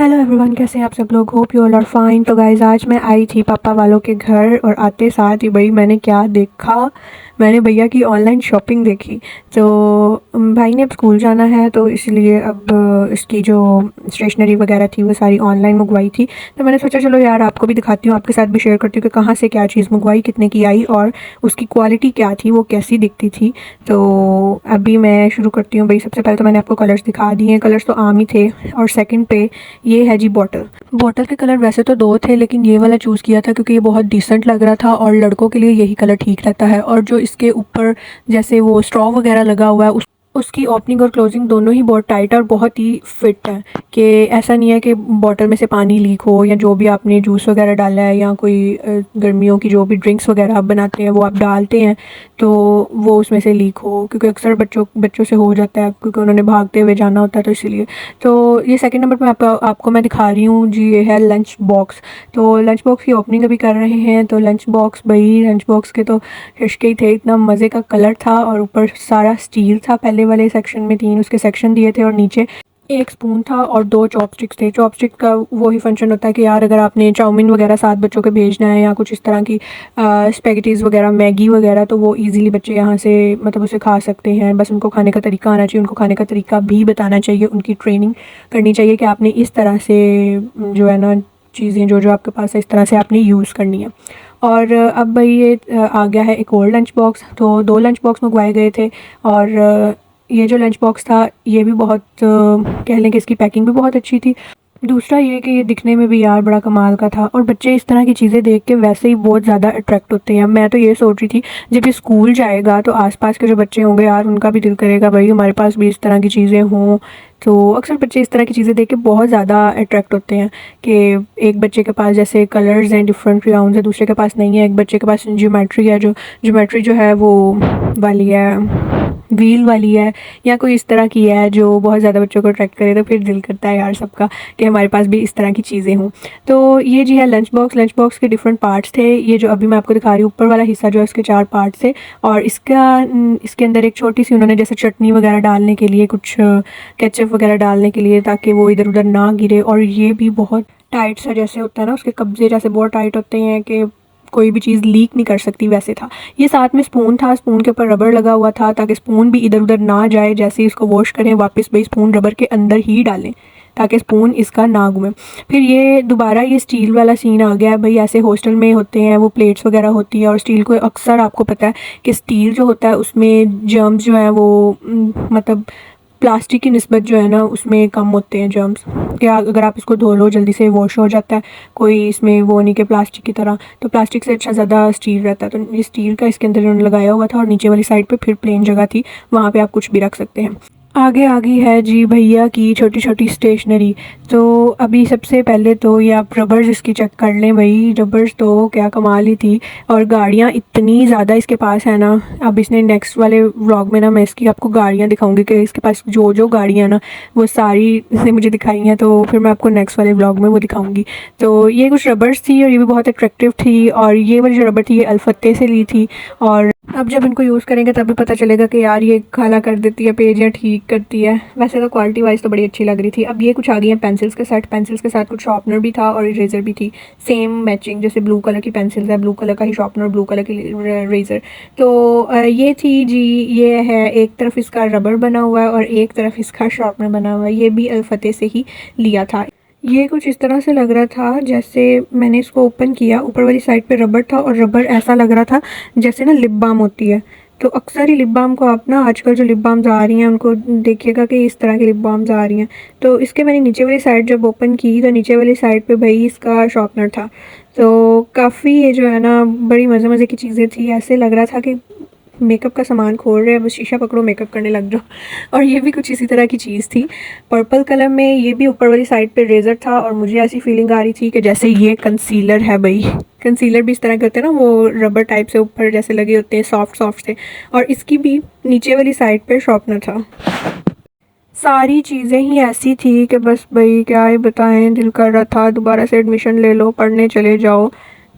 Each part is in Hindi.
हेलो एवरीवन, कैसे हैं आप सब लोग। Hope you all are fine. तो गाइज़, आज मैं आई थी पापा वालों के घर और आते साथ ही भाई मैंने क्या देखा, मैंने भैया की ऑनलाइन शॉपिंग देखी। तो भाई ने अब स्कूल जाना है तो इसलिए अब इसकी जो स्टेशनरी वगैरह थी वो सारी ऑनलाइन मंगवाई थी। तो मैंने सोचा चलो यार आपको भी दिखाती हूँ, आपके साथ भी शेयर करती हूँ कि कहाँ से क्या चीज़ मंगवाई, कितने की आई और उसकी क्वालिटी क्या थी, वो कैसी दिखती थी। तो अभी मैं शुरू करती हूँ भाई। सबसे पहले तो मैंने आपको कलर्स दिखा दिए हैं, कलर्स तो आम ही थे। और सेकंड पे ये है जी बॉटल। बॉटल के कलर वैसे तो दो थे लेकिन ये वाला चूज़ किया था क्योंकि ये बहुत डिसेंट लग रहा था और लड़कों के लिए यही कलर ठीक रहता है। और जो इसके ऊपर जैसे वो स्ट्रॉ वगैरह लगा हुआ है उसकी ओपनिंग और क्लोजिंग दोनों ही बहुत टाइट और बहुत ही फिट है, कि ऐसा नहीं है कि बॉटल में से पानी लीक हो या जो भी आपने जूस वगैरह डाला है या कोई गर्मियों की जो भी ड्रिंक्स वगैरह आप बनाते हैं वो आप डालते हैं तो वो उसमें से लीक हो, क्योंकि अक्सर बच्चों से हो जाता है क्योंकि उन्होंने भागते हुए जाना होता है। तो इसीलिए तो ये सेकंड नंबर पे आपको मैं दिखा रही हूँ जी, ये है लंच बॉक्स। तो लंच बॉक्स की ओपनिंग अभी कर रहे हैं। तो लंच बॉक्स के तो हिचके ही थे, इतना मज़े का कलर था और ऊपर सारा स्टील था। पहले वाले सेक्शन में 3 उसके सेक्शन दिए थे और नीचे एक स्पून था और 2 चॉपस्टिक्स थे। चॉपस्टिक का वही फंक्शन होता है कि यार अगर आपने चाउमीन वगैरह साथ बच्चों को भेजना है या कुछ इस तरह की स्पेगेटीज़ वगैरह, मैगी वगैरह, तो वो इजीली बच्चे यहाँ से मतलब उसे खा सकते हैं। बस उनको खाने का तरीका आना चाहिए, उनको खाने का तरीका भी बताना चाहिए, उनकी ट्रेनिंग करनी चाहिए कि आपने इस तरह से जो है ना चीज़ें जो आपके पास है इस तरह से आपने यूज़ करनी है। और अब भाई ये आ गया है एक और लंच बॉक्स। तो 2 लंच बॉक्स मंगवाए गए थे और ये जो लंच बॉक्स था ये भी बहुत कह लें कि इसकी पैकिंग भी बहुत अच्छी थी। दूसरा ये कि ये दिखने में भी यार बड़ा कमाल का था और बच्चे इस तरह की चीज़ें देख के वैसे ही बहुत ज़्यादा अट्रैक्ट होते हैं। मैं तो ये सोच रही थी जब ये स्कूल जाएगा तो आसपास के जो बच्चे होंगे यार उनका भी दिल करेगा भाई हमारे पास भी इस तरह की चीज़ें हों। तो अक्सर बच्चे इस तरह की चीज़ें देख के बहुत ज़्यादा अट्रैक्ट होते हैं कि एक बच्चे के पास जैसे कलर्स हैं, डिफरेंट क्राउन्स है, दूसरे के पास नहीं है। एक बच्चे के पास ज्योमेट्री है, जो ज्योमेट्री जो है वो वाली है, व्हील वाली है, या कोई इस तरह की है जो बहुत ज़्यादा बच्चों को अट्रैक्ट करे। तो फिर दिल करता है यार सबका कि हमारे पास भी इस तरह की चीज़ें हों। तो ये जी है लंच बॉक्स के डिफरेंट पार्ट्स थे। ये जो अभी मैं आपको दिखा रही हूँ ऊपर वाला हिस्सा जो है इसके 4 पार्ट्स थे और इसके अंदर एक छोटी सी उन्होंने जैसे चटनी वगैरह डालने के लिए, कुछ केचप वगैरह डालने के लिए ताकि वो इधर उधर ना गिरे। और ये भी बहुत टाइट सा जैसे होता है ना, उसके कब्जे जैसे बहुत टाइट होते हैं कि कोई भी चीज़ लीक नहीं कर सकती, वैसे था। ये साथ में स्पून था, स्पून के ऊपर रबर लगा हुआ था ताकि स्पून भी इधर उधर ना जाए। जैसे ही इसको वॉश करें वापस भाई स्पून रबर के अंदर ही डालें ताकि स्पून इसका ना घूमे। फिर ये दोबारा ये स्टील वाला सीन आ गया भाई। ऐसे हॉस्टल में होते हैं वो प्लेट्स वगैरह होती है और स्टील को अक्सर आपको पता है कि स्टील जो होता है उसमें जर्म्स जो है वो मतलब प्लास्टिक की निस्बत जो है ना उसमें कम होते हैं जर्म्स। क्या अगर आप इसको धो लो जल्दी से वॉश हो जाता है, कोई इसमें वो नहीं कि प्लास्टिक की तरह। तो प्लास्टिक से अच्छा ज़्यादा स्टील रहता है। तो ये स्टील का इसके अंदर इन्होंने लगाया हुआ था और नीचे वाली साइड पे फिर प्लेन जगह थी, वहाँ पे आप कुछ भी रख सकते हैं। आगे है जी भैया की छोटी छोटी स्टेशनरी। तो अभी सबसे पहले तो ये आप रबर्स इसकी चेक कर लें भाई, रबर्स तो क्या कमाल ही थी। और गाड़ियाँ इतनी ज़्यादा इसके पास है ना। अब इसने नेक्स्ट वाले व्लॉग में ना मैं इसकी आपको गाड़ियाँ दिखाऊंगी कि इसके पास जो गाड़ियाँ ना वो सारी इसने मुझे दिखाई हैं, तो फिर मैं आपको नेक्स्ट वाले व्लॉग में वो दिखाऊंगी। तो ये कुछ रबर्स थी और ये भी बहुत अट्रैक्टिव थी। और ये वाली जो रबर थी ये अलफत्ते से ली थी और अब जब इनको यूज़ करेंगे तभी पता चलेगा कि यार ये काला कर देती है पेज या ठीक करती है। वैसे तो क्वालिटी वाइज तो बड़ी अच्छी लग रही थी। अब ये कुछ आ गई हैं पेंसिल्स के साथ। पेंसिल्स के साथ कुछ शॉर्पनर भी था और इरेज़र भी थी, सेम मैचिंग। जैसे ब्लू कलर की पेंसिल्स है, ब्लू कलर का ही शॉर्पनर, ब्लू कलर की इरेज़र। तो ये थी जी, ये है एक तरफ इसका रबर बना हुआ है और एक तरफ इसका शॉर्पनर बना हुआ है। ये भी अलफते से ही लिया था। ये कुछ इस तरह से लग रहा था जैसे मैंने इसको ओपन किया, ऊपर वाली साइड पे रबर था और रबर ऐसा लग रहा था जैसे ना लिप बाम होती है। तो अक्सर ही लिप बाम को आप ना आजकल जो लिप बाम्स आ रही हैं उनको देखिएगा कि इस तरह की लिप बाम्स आ रही हैं। तो इसके मैंने नीचे वाली साइड जब ओपन की तो नीचे वाली साइड पे भाई इसका शॉर्पनर था। तो काफ़ी ये जो है ना बड़ी मज़े की चीज़ें थी। ऐसे लग रहा था कि मेकअप का सामान खोल रहे हैं, बस शीशा पकड़ो मेकअप करने लग जाओ। और ये भी कुछ इसी तरह की चीज़ थी, पर्पल कलर में। ये भी ऊपर वाली साइड पे रेज़र था और मुझे ऐसी फीलिंग आ रही थी कि जैसे ये कंसीलर है भाई। कंसीलर भी इस तरह के होते हैं ना, वो रबर टाइप से ऊपर जैसे लगे होते हैं, सॉफ्ट से। और इसकी भी नीचे वाली साइड पे शॉर्पनर था। सारी चीज़ें ही ऐसी थी कि बस भाई क्या ही बताएं, दिल कर रहा था दोबारा से एडमिशन ले लो, पढ़ने चले जाओ।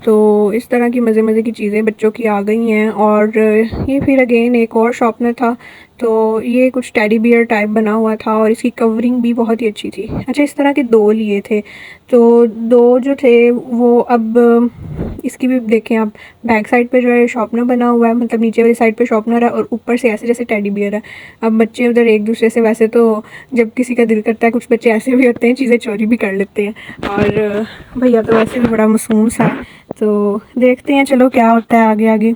तो इस तरह की मज़े मज़े की चीज़ें बच्चों की आ गई हैं। और ये फिर अगेन एक और शॉर्पनर था, तो ये कुछ टेडी बियर टाइप बना हुआ था और इसकी कवरिंग भी बहुत ही अच्छी थी। अच्छा, इस तरह के 2 लिए थे, तो 2 जो थे वो अब इसकी भी देखें आप, बैक साइड पे जो है शॉर्पनर बना हुआ है, मतलब नीचे वाली साइड पे शॉर्पनर है और ऊपर से ऐसे जैसे टेडी बियर है। अब बच्चे उधर एक दूसरे से, वैसे तो जब किसी का दिल करता है, कुछ बच्चे ऐसे भी होते हैं चीज़ें चोरी भी कर लेते हैं, और भैया तो वैसे भी बड़ा मासूम सा है। तो देखते हैं चलो क्या होता है आगे आगे।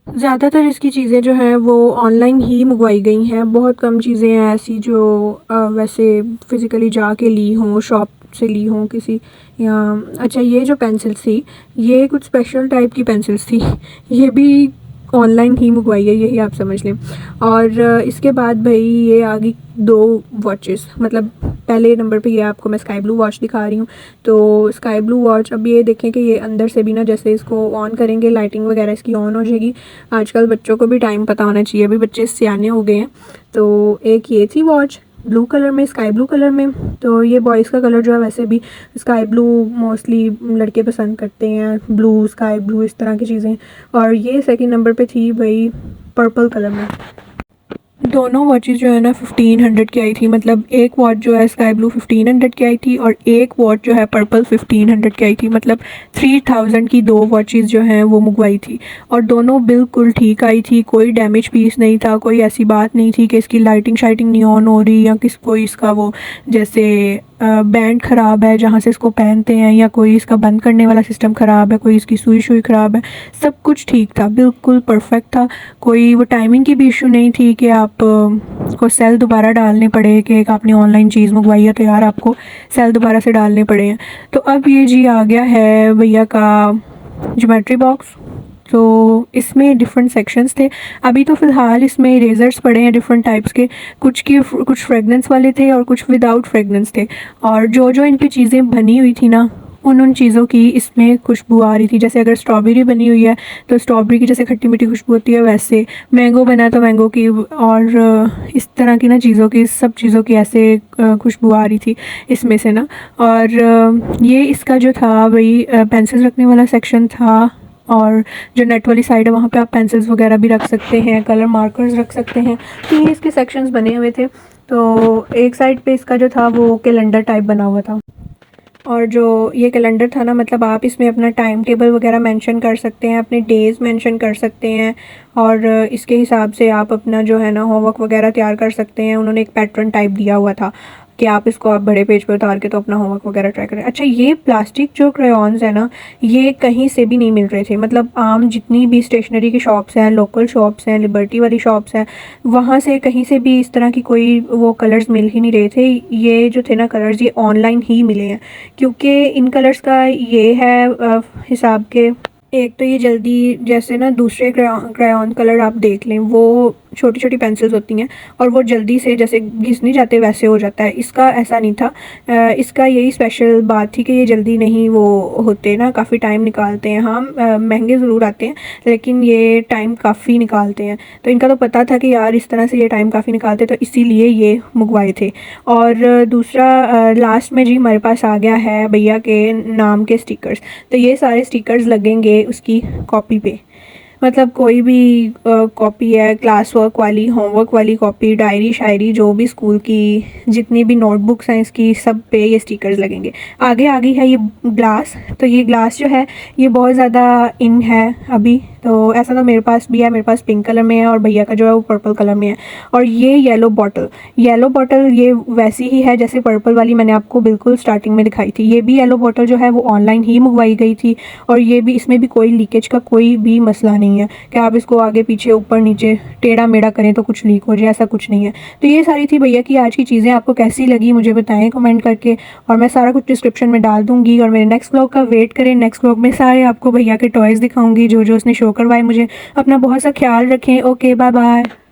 ज़्यादातर इसकी चीज़ें जो हैं वो ऑनलाइन ही मंगवाई गई हैं। बहुत कम चीज़ें हैं ऐसी जो वैसे फ़िज़िकली जाके ली हों, शॉप से ली हों किसी, या अच्छा ये जो पेंसिल्स थी, ये कुछ स्पेशल टाइप की पेंसिल्स थी, ये भी ऑनलाइन ही मंगवाई है, यही आप समझ लें। और इसके बाद भाई ये आ गई 2 वॉचेस, मतलब पहले नंबर पे ये आपको मैं स्काई ब्लू वॉच दिखा रही हूँ। तो स्काई ब्लू वॉच, अब ये देखें कि ये अंदर से भी ना, जैसे इसको ऑन करेंगे लाइटिंग वगैरह इसकी ऑन हो जाएगी। आजकल बच्चों को भी टाइम पता होना चाहिए, अभी बच्चे सियाने हो गए हैं। तो एक ये थी वॉच ब्लू कलर में, स्काई ब्लू कलर में। तो ये बॉयज़ का कलर जो है, वैसे भी स्काई ब्लू मोस्टली लड़के पसंद करते हैं, ब्लू स्काई ब्लू इस तरह की चीज़ें। और ये सेकंड नंबर पे थी भाई पर्पल कलर में। दोनों वॉचेस जो है ना 1500 की आई थी, मतलब एक वॉच जो है स्काई ब्लू 1500 की आई थी और एक वॉच जो है पर्पल 1500 की आई थी, मतलब 3000 की 2 वॉचेस जो हैं वो मंगवाई थी। और दोनों बिल्कुल ठीक आई थी, कोई डैमेज पीस नहीं था, कोई ऐसी बात नहीं थी कि इसकी लाइटिंग शाइटिंग नहीं ऑन हो रही, या कोई इसका वो जैसे बैंड ख़राब है जहाँ से इसको पहनते हैं, या कोई इसका बंद करने वाला सिस्टम ख़राब है, कोई इसकी सुई शुई ख़राब है। सब कुछ ठीक था, बिल्कुल परफेक्ट था। कोई वो टाइमिंग की भी इशू नहीं थी कि आप को सेल दोबारा डालने पड़े, कि एक आपने ऑनलाइन चीज़ मंगवाई है तो यार आपको सेल दोबारा से डालने पड़े हैं। तो अब ये जी आ गया है भैया का ज्योमेट्री बॉक्स। तो इसमें डिफरेंट सेक्शंस थे। अभी तो फ़िलहाल इसमें इरेज़र्स पड़े हैं डिफरेंट टाइप्स के, कुछ फ्रेगनेंस वाले थे और कुछ विदाउट फ्रेगनेंस थे। और जो जो इनकी चीज़ें बनी हुई थी ना, उन चीज़ों की इसमें खुशबू आ रही थी। जैसे अगर स्ट्रॉबेरी बनी हुई है तो स्ट्रॉबेरी की जैसे खट्टी मीठी खुशबू होती है, वैसे मैंगो बना तो मैंगो की, और इस तरह की ना चीज़ों की, सब चीज़ों की ऐसे खुशबू आ रही थी इसमें से ना। और ये इसका जो था वही पेंसिल रखने वाला सेक्शन था, और जो नेट वाली साइड है वहाँ पे आप पेंसिल्स वगैरह भी रख सकते हैं, कलर मार्कर्स रख सकते हैं। तो ये इसके सेक्शंस बने हुए थे। तो एक साइड पे इसका जो था वो कैलेंडर टाइप बना हुआ था, और जो ये कैलेंडर था ना, मतलब आप इसमें अपना टाइम टेबल वगैरह मेंशन कर सकते हैं, अपने डेज़ मेंशन कर सकते हैं, और इसके हिसाब से आप अपना जो है ना होमवर्क वगैरह तैयार कर सकते हैं। उन्होंने एक पैटर्न टाइप दिया हुआ था कि आप इसको आप बड़े पेज पे उतार के तो अपना होमवर्क वगैरह ट्राई करें। अच्छा, ये प्लास्टिक जो क्रेयॉन्स है ना, ये कहीं से भी नहीं मिल रहे थे, मतलब आम जितनी भी स्टेशनरी की शॉप्स हैं, लोकल शॉप्स हैं, लिबर्टी वाली शॉप्स हैं, वहाँ से कहीं से भी इस तरह की कोई वो कलर्स मिल ही नहीं रहे थे। ये जो थे ना कलर्स, ये ऑनलाइन ही मिले हैं, क्योंकि इन कलर्स का ये है हिसाब के, एक तो ये जल्दी, जैसे ना दूसरे क्रायॉन कलर आप देख लें, वो छोटी छोटी पेंसिल्स होती हैं और वो जल्दी से जैसे घिस नहीं जाते वैसे हो जाता है। इसका ऐसा नहीं था। इसका यही स्पेशल बात थी कि ये जल्दी नहीं वो होते ना, काफ़ी टाइम निकालते हैं। हाँ, महंगे ज़रूर आते हैं लेकिन ये टाइम काफ़ी निकालते हैं। तो इनका तो पता था कि यार इस तरह से ये टाइम काफ़ी निकालते, तो इसीलिए ये मंगवाए थे। और दूसरा लास्ट में जी हमारे पास आ गया है भैया के नाम के स्टिकर्स। तो ये सारे स्टिकर्स लगेंगे उसकी कॉपी पे, मतलब कोई भी कॉपी है, क्लास वर्क वाली, होमवर्क वाली कॉपी, डायरी शायरी, जो भी स्कूल की जितनी भी नोटबुक्स हैं इसकी, सब पे ये स्टिकर्स लगेंगे। आगे आ गई है ये ग्लास। तो ये ग्लास जो है ये बहुत ज़्यादा इन है अभी, तो ऐसा तो मेरे पास भी है, मेरे पास पिंक कलर में है और भैया का जो है वो पर्पल कलर में है। और ये येलो बॉटल ये वैसी ही है जैसे पर्पल वाली मैंने आपको बिल्कुल स्टार्टिंग में दिखाई थी। ये भी येलो बॉटल जो है वो ऑनलाइन ही मंगवाई गई थी, और ये भी, इसमें भी कोई लीकेज का कोई भी मसला नहीं है कि आप इसको आगे पीछे ऊपर नीचे टेढ़ा मेढ़ा करें तो कुछ लीक हो जाए, ऐसा कुछ नहीं है। तो ये सारी थी भैया की आज की चीज़ें। आपको कैसी लगी मुझे बताएं कमेंट करके, और मैं सारा कुछ डिस्क्रिप्शन में डाल दूँगी। और मेरे नेक्स्ट व्लॉग का वेट करें, नेक्स्ट व्लॉग में सारे आपको भैया के टॉयज़ दिखाऊँगी जो जो उसने शो करवाए मुझे। अपना बहुत सा ख्याल रखें। Okay, bye bye.